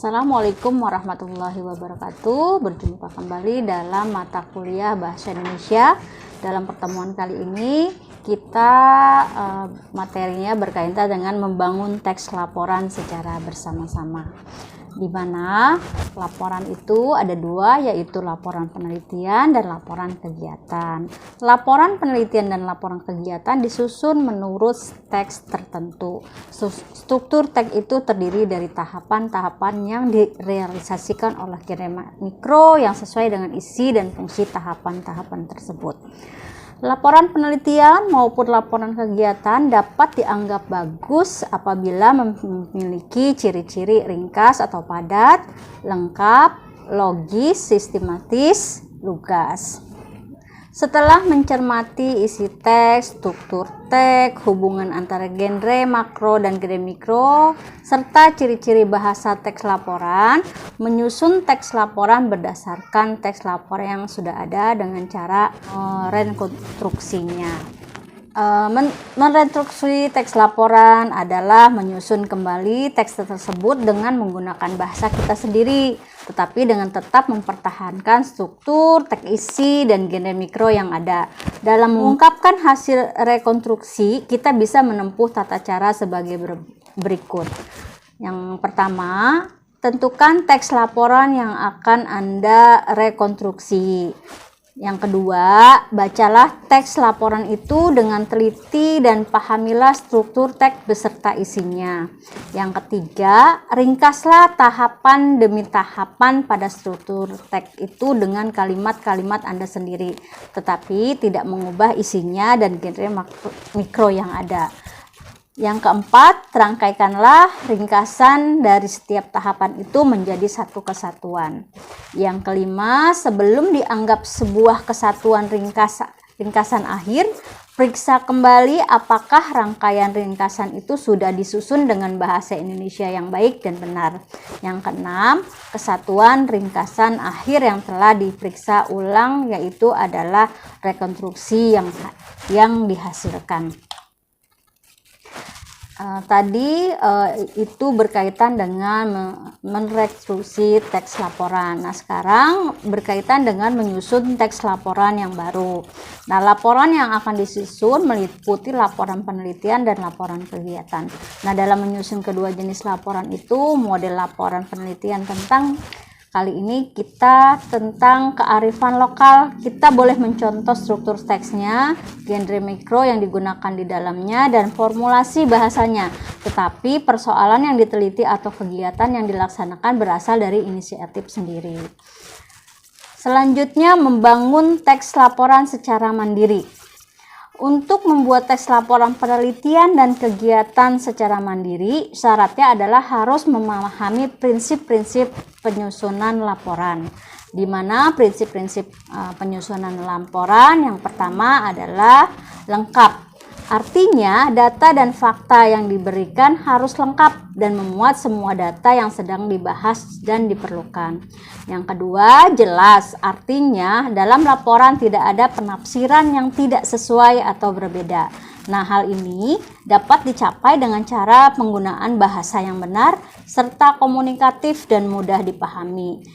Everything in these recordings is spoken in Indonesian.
Assalamualaikum warahmatullahi wabarakatuh. Berjumpa kembali dalam mata kuliah Bahasa Indonesia. Dalam pertemuan kali ini kita materinya berkaitan dengan membangun teks laporan secara bersama-sama, di mana laporan itu ada dua, yaitu laporan penelitian dan laporan kegiatan. Laporan penelitian dan laporan kegiatan disusun menurut teks tertentu. Struktur teks itu terdiri dari tahapan-tahapan yang direalisasikan oleh Genre Mikro yang sesuai dengan isi dan fungsi tahapan-tahapan tersebut. Laporan penelitian maupun laporan kegiatan dapat dianggap bagus apabila memiliki ciri-ciri ringkas atau padat, lengkap, logis, sistematis, lugas. Setelah mencermati isi teks, struktur teks, hubungan antara genre makro dan genre mikro, serta ciri-ciri bahasa teks laporan, menyusun teks laporan berdasarkan teks laporan yang sudah ada dengan cara rekonstruksinya. Merekonstruksi teks laporan adalah menyusun kembali teks tersebut dengan menggunakan bahasa kita sendiri, tetapi dengan tetap mempertahankan struktur, teks isi, dan genre mikro yang ada. Dalam mengungkapkan hasil rekonstruksi, kita bisa menempuh tata cara sebagai berikut. Yang pertama, tentukan teks laporan yang akan Anda rekonstruksi. Yang kedua, bacalah teks laporan itu dengan teliti dan pahamilah struktur teks beserta isinya. Yang ketiga, ringkaslah tahapan demi tahapan pada struktur teks itu dengan kalimat-kalimat Anda sendiri, tetapi tidak mengubah isinya dan genre mikro yang ada. Yang keempat, rangkaikanlah ringkasan dari setiap tahapan itu menjadi satu kesatuan. Yang kelima, sebelum dianggap sebuah kesatuan ringkasan akhir, periksa kembali apakah rangkaian ringkasan itu sudah disusun dengan bahasa Indonesia yang baik dan benar. Yang keenam, kesatuan ringkasan akhir yang telah diperiksa ulang yaitu adalah rekonstruksi yang dihasilkan. Tadi itu berkaitan dengan merekonstruksi teks laporan. Nah, sekarang berkaitan dengan menyusun teks laporan yang baru. Nah, laporan yang akan disusun meliputi laporan penelitian dan laporan kegiatan. Nah, dalam menyusun kedua jenis laporan itu, model laporan penelitian kali ini kita tentang kearifan lokal. Kita boleh mencontoh struktur teksnya, genre mikro yang digunakan di dalamnya, dan formulasi bahasanya. Tetapi persoalan yang diteliti atau kegiatan yang dilaksanakan berasal dari inisiatif sendiri. Selanjutnya, membangun teks laporan secara mandiri. Untuk membuat teks laporan penelitian dan kegiatan secara mandiri, syaratnya adalah harus memahami prinsip-prinsip penyusunan laporan. Di mana prinsip-prinsip penyusunan laporan yang pertama adalah lengkap. Artinya, data dan fakta yang diberikan harus lengkap dan memuat semua data yang sedang dibahas dan diperlukan. Yang kedua, jelas. Artinya, dalam laporan tidak ada penafsiran yang tidak sesuai atau berbeda. Nah, hal ini dapat dicapai dengan cara penggunaan bahasa yang benar serta komunikatif dan mudah dipahami.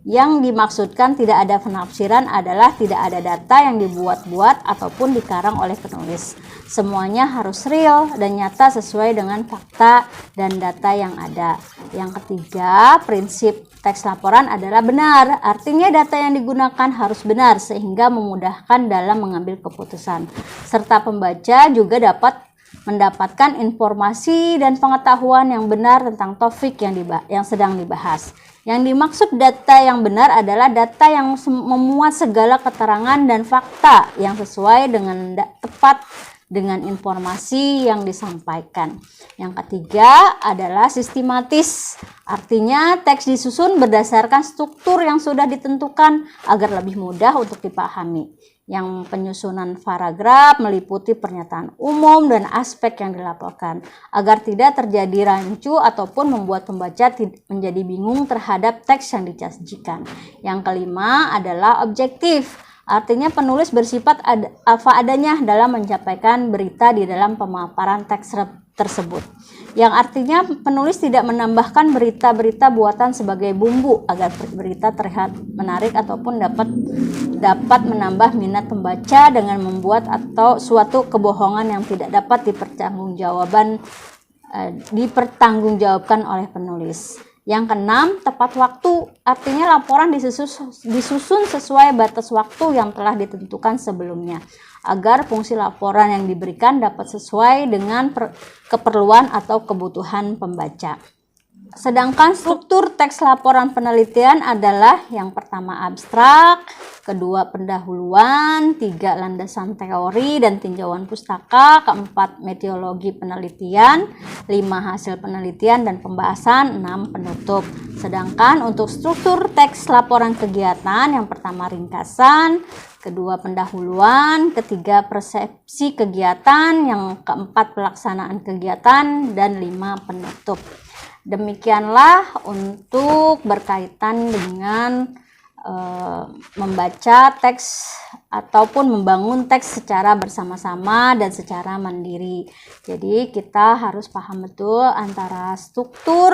Yang dimaksudkan tidak ada penafsiran adalah tidak ada data yang dibuat-buat ataupun dikarang oleh penulis. Semuanya harus real dan nyata sesuai dengan fakta dan data yang ada. Yang ketiga, prinsip teks laporan adalah benar. Artinya data yang digunakan harus benar sehingga memudahkan dalam mengambil keputusan. Serta pembaca juga dapat mendapatkan informasi dan pengetahuan yang benar tentang topik yang sedang dibahas. Yang dimaksud data yang benar adalah data yang memuat segala keterangan dan fakta yang sesuai dengan tepat dengan informasi yang disampaikan. Yang ketiga adalah sistematis. Artinya teks disusun berdasarkan struktur yang sudah ditentukan agar lebih mudah untuk dipahami. Yang penyusunan paragraf meliputi pernyataan umum dan aspek yang dilaporkan agar tidak terjadi rancu ataupun membuat pembaca menjadi bingung terhadap teks yang disajikan. Yang kelima adalah objektif. Artinya penulis bersifat apa adanya dalam menyampaikan berita di dalam pemaparan teks tersebut. Yang artinya penulis tidak menambahkan berita-berita buatan sebagai bumbu agar berita terlihat menarik ataupun dapat menambah minat pembaca dengan membuat atau suatu kebohongan yang tidak dapat dipertanggungjawabkan oleh penulis. Yang keenam, tepat waktu. Artinya laporan disusun sesuai batas waktu yang telah ditentukan sebelumnya, agar fungsi laporan yang diberikan dapat sesuai dengan keperluan atau kebutuhan pembaca. Sedangkan struktur teks laporan penelitian adalah yang pertama abstrak, kedua pendahuluan, tiga landasan teori dan tinjauan pustaka, keempat metodologi penelitian, lima hasil penelitian dan pembahasan, enam penutup. Sedangkan untuk struktur teks laporan kegiatan, yang pertama ringkasan, kedua pendahuluan, ketiga persepsi kegiatan, yang keempat pelaksanaan kegiatan, dan lima penutup. Demikianlah untuk berkaitan dengan membaca teks ataupun membangun teks secara bersama-sama dan secara mandiri. Jadi kita harus paham betul antara struktur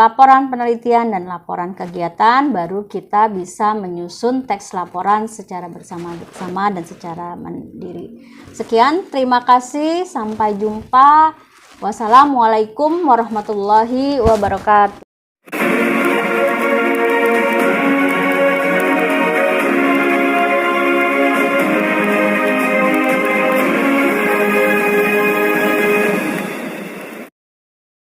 laporan penelitian dan laporan kegiatan, baru kita bisa menyusun teks laporan secara bersama-sama dan secara mandiri. Sekian, terima kasih, sampai jumpa. Wassalamualaikum warahmatullahi wabarakatuh.